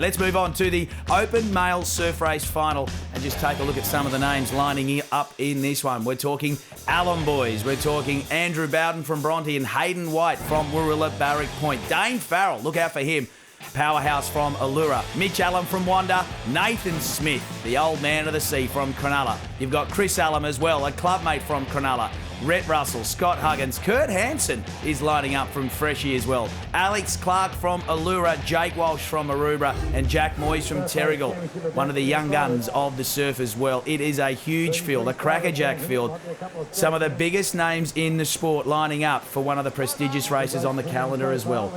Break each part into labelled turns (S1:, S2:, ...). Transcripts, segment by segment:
S1: Let's move on to the Open Male Surf Race Final and just take a look at some of the names lining up in this one. We're talking Allen boys. We're talking Andrew Bowden from Bronte and Hayden White from Warilla Barrack Point. Dane Farrell, look out for him. Powerhouse from Allura. Mitch Allen from Wanda. Nathan Smith, the old man of the sea from Cronulla. You've got Chris Allen as well, a clubmate from Cronulla. Rhett Russell, Scott Huggins, Kurt Hansen is lining up from Freshie as well. Alex Clark from Allura, Jake Walsh from Maroubra, and Jack Moyes from Terrigal, one of the young guns of the surf as well. It is a huge field, a crackerjack field. Some of the biggest names in the sport lining up for one of the prestigious races on the calendar as well.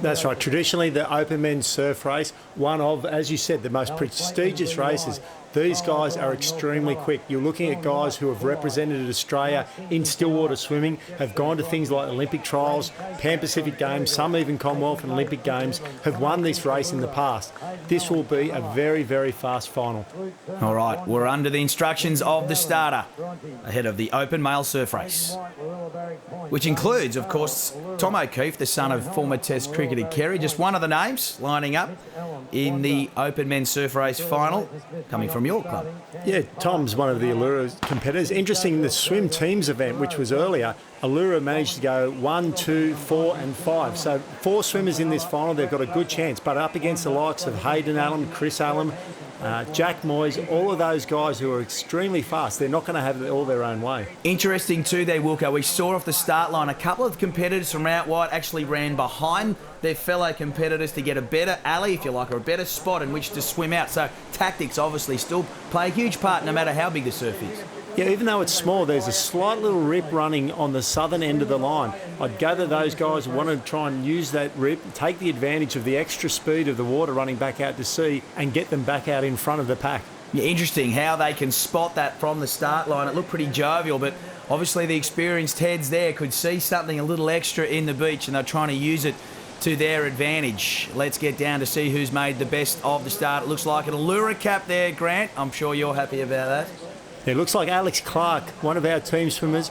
S2: That's right. Traditionally, the Open Men's Surf Race, one of, as you said, the most prestigious races. These guys are extremely quick. You're looking at guys who have represented Australia in stillwater swimming, have gone to things like Olympic trials, Pan Pacific Games, some even Commonwealth and Olympic Games, have won this race in the past. This will be a very, very fast final.
S1: All right, we're under the instructions of the starter ahead of the Open Male Surf Race, which includes, of course, Tom O'Keefe, the son of former Test cricketer Kerry, just one of the names lining up in the Open Men's Surf Race final, coming from your club.
S2: Yeah, Tom's one of the Allura competitors. Interesting, the swim teams event, which was earlier, Allura managed to go 1, 2, 4 and 5. So 4 swimmers in this final, they've got a good chance, but up against the likes of Hayden Allen, Chris Allen, Jack Moyes, all of those guys who are extremely fast. They're not going to have it all their own way.
S1: Interesting too there, Wilco. We saw off the start line a couple of competitors from out wide actually ran behind their fellow competitors to get a better alley, if you like, or a better spot in which to swim out. So tactics obviously still play a huge part no matter how big the surf is.
S2: Yeah, even though it's small, there's a slight little rip running on the southern end of the line. I'd gather those guys want to try and use that rip, take the advantage of the extra speed of the water running back out to sea and get them back out in front of the pack.
S1: Yeah, interesting how they can spot that from the start line. It looked pretty jovial, but obviously the experienced heads there could see something a little extra in the beach and they're trying to use it to their advantage. Let's get down to see who's made the best of the start. It looks like an Allura cap there, Grant. I'm sure you're happy about that.
S2: It looks like Alex Clark, one of our team swimmers.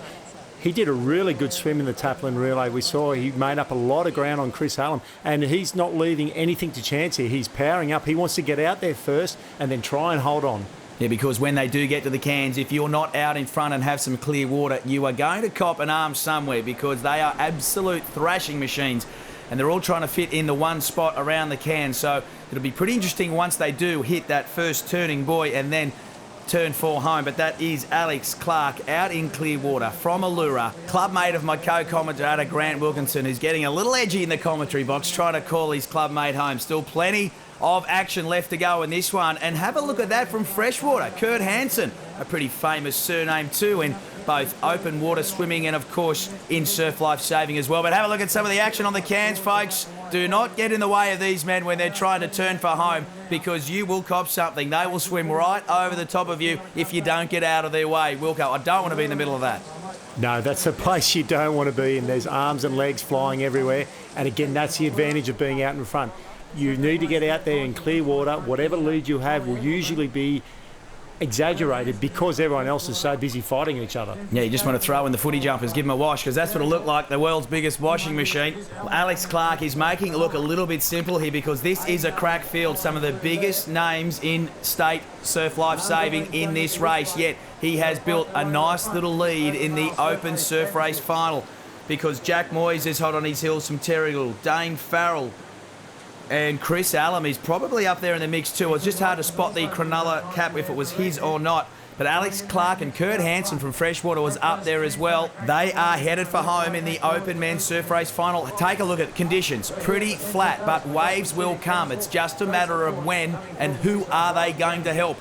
S2: He did a really good swim in the Taplin Relay. We saw he made up a lot of ground on Chris Allen, and he's not leaving anything to chance here. He's powering up. He wants to get out there first and then try and hold on.
S1: Yeah, because when they do get to the cans, if you're not out in front and have some clear water, you are going to cop an arm somewhere because they are absolute thrashing machines and they're all trying to fit in the one spot around the can. So it'll be pretty interesting once they do hit that first turning buoy and then turn 4 home. But that is Alex Clark out in clear water from Allura, clubmate of my co-commentator Grant Wilkinson, who's getting a little edgy in the commentary box trying to call his clubmate home. Still plenty of action left to go in this one. And have a look at that from freshwater. Kurt Hansen, a pretty famous surname too in both open water swimming and of course in surf life saving as well. But have a look at some of the action on the cans, folks. Do not get in the way of these men when they're trying to turn for home because you will cop something. They will swim right over the top of you if you don't get out of their way. Wilco, I don't want to be in the middle of that.
S2: No, that's the place you don't want to be in. There's arms and legs flying everywhere. And again, that's the advantage of being out in front. You need to get out there in clear water. Whatever lead you have will usually be exaggerated because everyone else is so busy fighting each other.
S1: Yeah, you just want to throw in the footy jumpers, give them a wash, because that's what it'll look like, the world's biggest washing machine. Well, Alex Clark is making it look a little bit simple here because this is a crack field. Some of the biggest names in state surf life saving in this race, yet he has built a nice little lead in the Open Surf Race final because Jack Moyes is hot on his heels from Terrigal, Dane Farrell, and Chris Allen is probably up there in the mix too. It's just hard to spot the Cronulla cap if it was his or not. But Alex Clark and Kurt Hansen from Freshwater was up there as well. They are headed for home in the Open Men's Surf Race final. Take a look at conditions. Pretty flat, but waves will come. It's just a matter of when and who are they going to help.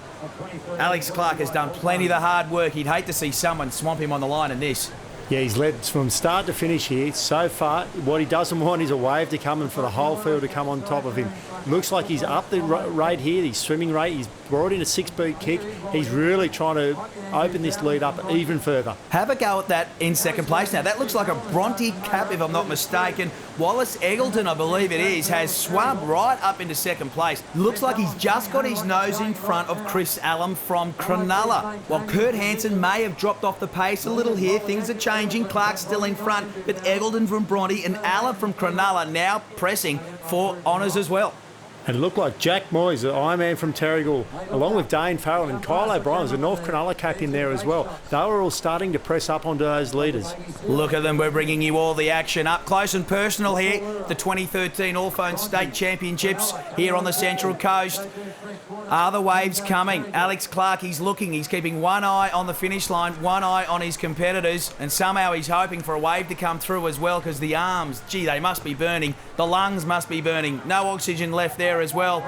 S1: Alex Clark has done plenty of the hard work. He'd hate to see someone swamp him on the line in this.
S2: Yeah, he's led from start to finish here. So far, what he doesn't want is a wave to come and for the whole field to come on top of him. Looks like he's up the rate here, his swimming rate. He's brought in a 6-beat kick. He's really trying to open this lead up even further.
S1: Have a go at that in second place now. That looks like a Bronte cap, if I'm not mistaken. Wallace Eggleton, I believe it is, has swum right up into second place. Looks like he's just got his nose in front of Chris Allen from Cronulla. While Kurt Hansen may have dropped off the pace a little here, things are changing. Clark's still in front, but Eggleton from Bronte and Allen from Cronulla now pressing for honours as well.
S2: And it looked like Jack Moyes, the Ironman from Terrigal, along with Dane Farrell and Kyle O'Brien, was a North Cronulla cap in there as well. They were all starting to press up onto those leaders.
S1: Look at them, we're bringing you all the action up close and personal here. The 2013 Allphones State Championships here on the Central Coast. Are the waves coming? Alex Clark, he's looking, he's keeping one eye on the finish line, one eye on his competitors, and somehow he's hoping for a wave to come through as well, because the arms, gee, they must be burning. The lungs must be burning. No oxygen left there as well.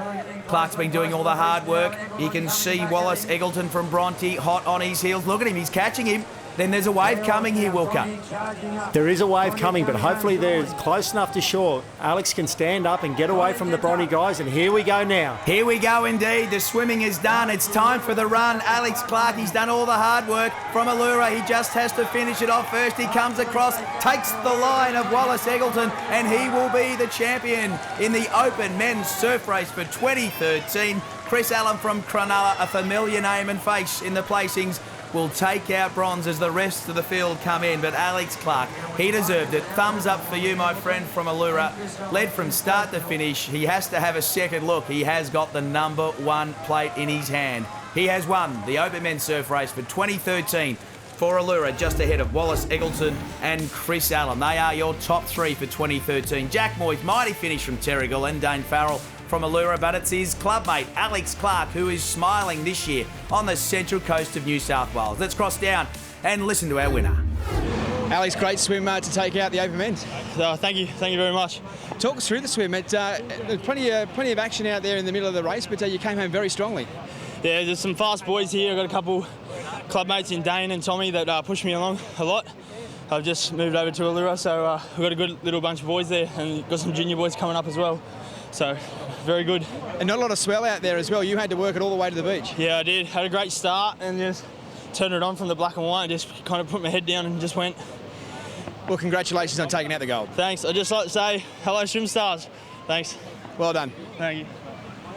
S1: Clark's been doing all the hard work. You can see Wallace Eggleton from Bronte hot on his heels. Look at him, he's catching him. Then there's a wave coming here, Wilco.
S2: There is a wave coming, but hopefully they're close enough to shore. Alex can stand up and get away from the Bronte guys, and here we go now.
S1: Here we go indeed. The swimming is done. It's time for the run. Alex Clark, he's done all the hard work from Allura. He just has to finish it off first. He comes across, takes the line of Wallace Eggleton, and he will be the champion in the Open Men's Surf Race for 2013. Chris Allen from Cronulla, a familiar name and face in the placings, will take out bronze as the rest of the field come in. But Alex Clark, he deserved it. Thumbs up for you, my friend from Allura. Led from start to finish. He has to have a second look. He has got the number one plate in his hand. He has won the Open Men's Surf Race for 2013 for Allura, just ahead of Wallace Eggleton and Chris Allen. They are your top three for 2013. Jack Moyes, mighty finish from Terrigal, and Dane Farrell from Allura, but it's his clubmate Alex Clark who is smiling this year on the Central Coast of New South Wales. Let's cross down and listen to our winner.
S3: Alex, great swim to take out the Open Men's.
S4: Thank you very much.
S3: Talk us through the swim. There's plenty of action out there in the middle of the race, but you came home very strongly.
S4: Yeah, there's some fast boys here. I've got a couple clubmates in Dane and Tommy that pushed me along a lot. I've just moved over to Allura, so we've got a good little bunch of boys there, and got some junior boys coming up as well. So, very good.
S3: And not a lot of swell out there as well. You had to work it all the way to the beach.
S4: Yeah, I did. Had a great start and just turned it on from the black and white and just kind of put my head down and just went.
S3: Well, congratulations on taking out the gold.
S4: Thanks. I'd just like to say hello, Swim Stars. Thanks.
S3: Well done.
S4: Thank you.